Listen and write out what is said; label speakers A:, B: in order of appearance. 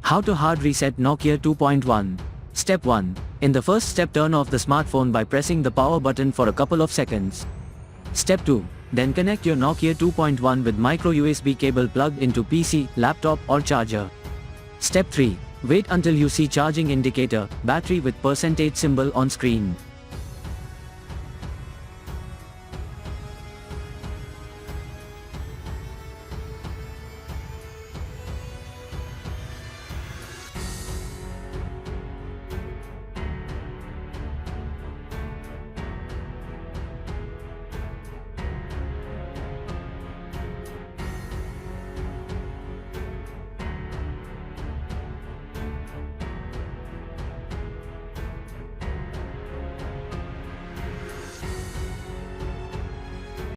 A: How to hard reset Nokia 2.1. Step 1. In the first step, turn off the smartphone by pressing the power button for a couple of seconds. Step 2. Then connect your Nokia 2.1 with micro USB cable plugged into PC, laptop or charger. Step 3. Wait until you see charging indicator, battery with percentage symbol on screen.